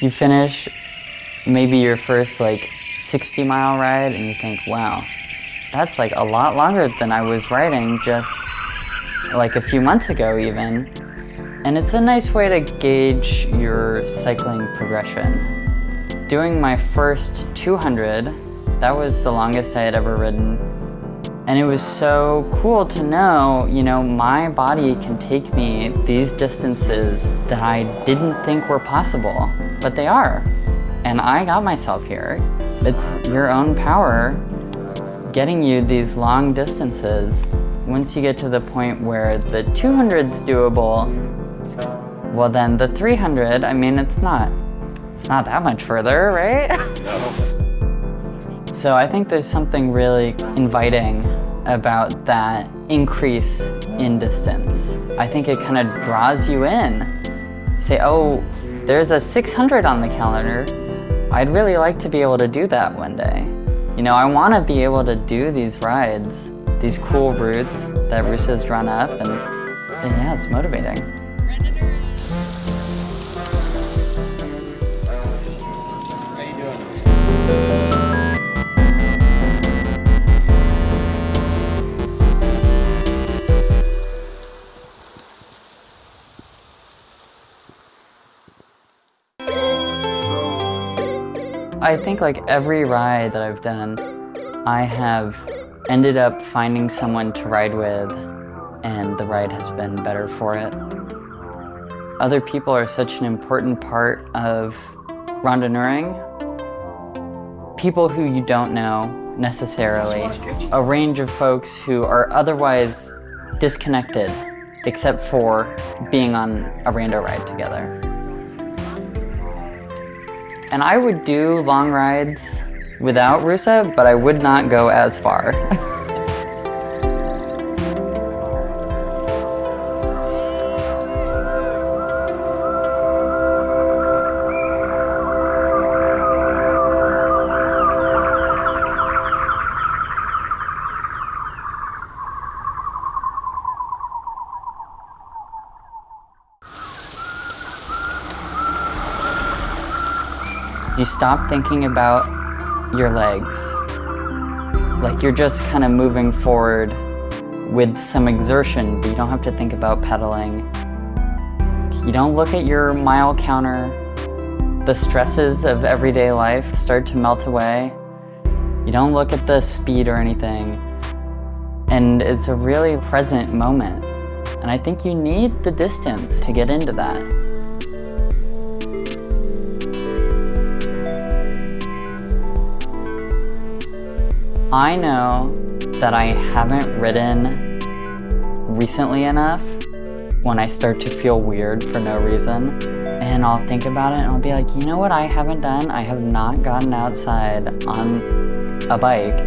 You finish maybe your first like 60-mile ride and you think, wow, that's like a lot longer than I was riding just like a few months ago even. And it's a nice way to gauge your cycling progression. Doing my first 200, that was the longest I had ever ridden. And it was so cool to know, you know, my body can take me these distances that I didn't think were possible, but they are. And I got myself here. It's your own power getting you these long distances. Once you get to the point where the 200's doable, well then the 300, I mean, it's not that much further, right? No. So I think there's something really inviting about that increase in distance. I think it kind of draws you in. You say, oh, there's a 600 on the calendar. I'd really like to be able to do that one day. You know, I want to be able to do these rides, these cool routes that RUSA's run up, and yeah, it's motivating. I think like every ride that I've done, I have ended up finding someone to ride with, and the ride has been better for it. Other people are such an important part of randonneuring. People who you don't know necessarily. A range of folks who are otherwise disconnected, except for being on a rando ride together. And I would do long rides without RUSA, but I would not go as far. You stop thinking about your legs. Like you're just kind of moving forward with some exertion, but you don't have to think about pedaling. You don't look at your mile counter. The stresses of everyday life start to melt away. You don't look at the speed or anything. And it's a really present moment. And I think you need the distance to get into that. I know that I haven't ridden recently enough when I start to feel weird for no reason. And I'll think about it and I'll be like, you know what I haven't done? I have not gotten outside on a bike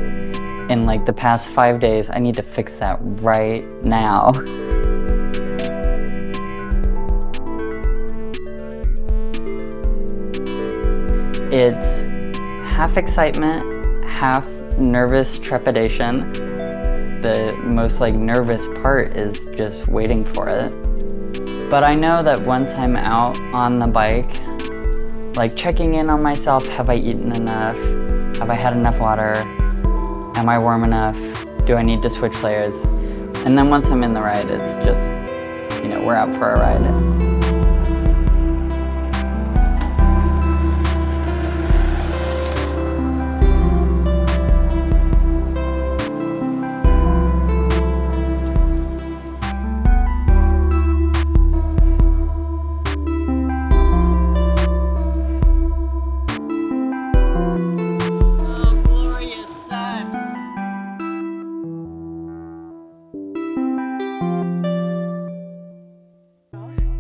in like the past 5 days. I need to fix that right now. It's half excitement, half nervous trepidation. The most like nervous part is just waiting for it. But I know that once I'm out on the bike, like checking in on myself, have I eaten enough? Have I had enough water? Am I warm enough? Do I need to switch layers? And then once I'm in the ride, it's just, you know, we're out for a ride.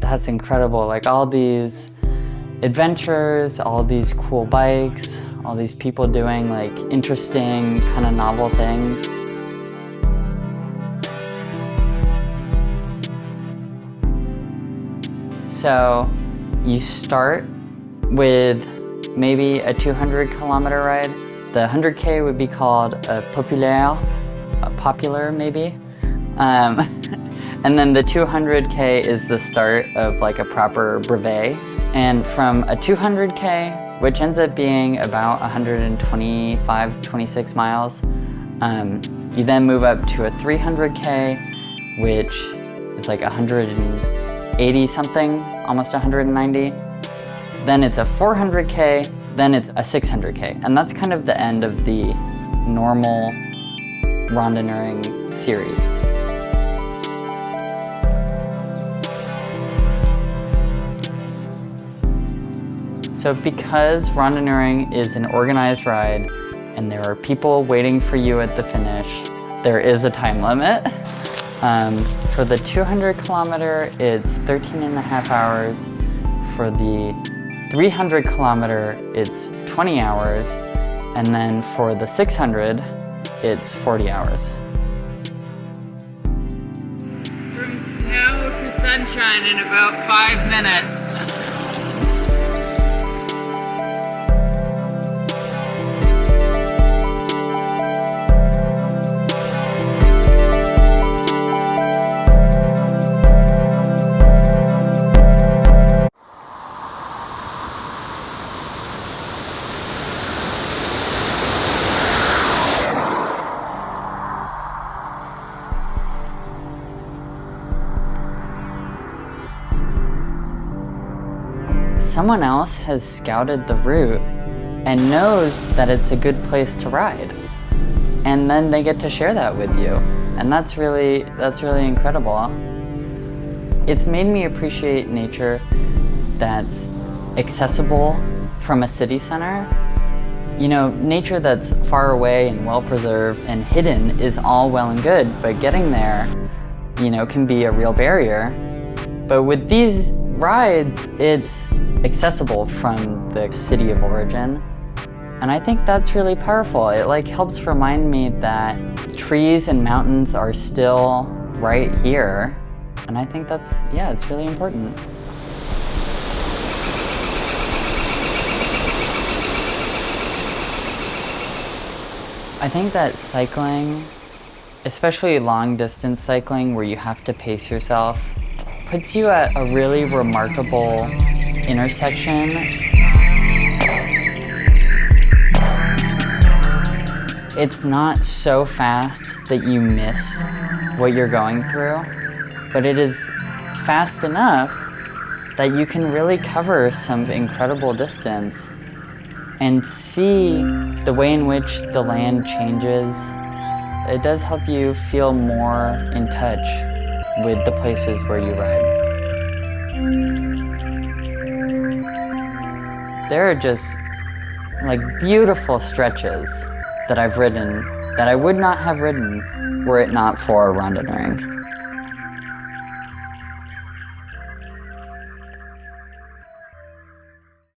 That's incredible, like all these adventures, all these cool bikes, all these people doing like interesting, kind of novel things. So you start with maybe a 200-kilometer ride. The 100K would be called a populaire, a popular maybe. And then the 200K is the start of like a proper brevet. And from a 200K, which ends up being about 125, 26 miles, you then move up to a 300K, which is like 180 something, almost 190. Then it's a 400K, then it's a 600K. And that's kind of the end of the normal Randonneuring series. So because Randonneuring is an organized ride and there are people waiting for you at the finish, there is a time limit. For the 200 kilometer, it's 13 and a half hours. For the 300 kilometer, it's 20 hours. And then for the 600, it's 40 hours. From snow to sunshine in about 5 minutes. Someone else has scouted the route and knows that it's a good place to ride. And then they get to share that with you. And that's really incredible. It's made me appreciate nature that's accessible from a city center. You know, nature that's far away and well-preserved and hidden is all well and good, but getting there, you know, can be a real barrier. But with these rides, it's accessible from the city of origin. And I think that's really powerful. It like helps remind me that trees and mountains are still right here. And I think that's, yeah, it's really important. I think that cycling, especially long distance cycling where you have to pace yourself, puts you at a really remarkable intersection. It's not so fast that you miss what you're going through, but it is fast enough that you can really cover some incredible distance and see the way in which the land changes. It does help you feel more in touch with the places where you ride. There are just like beautiful stretches that I've ridden that I would not have ridden were it not for Randonneuring.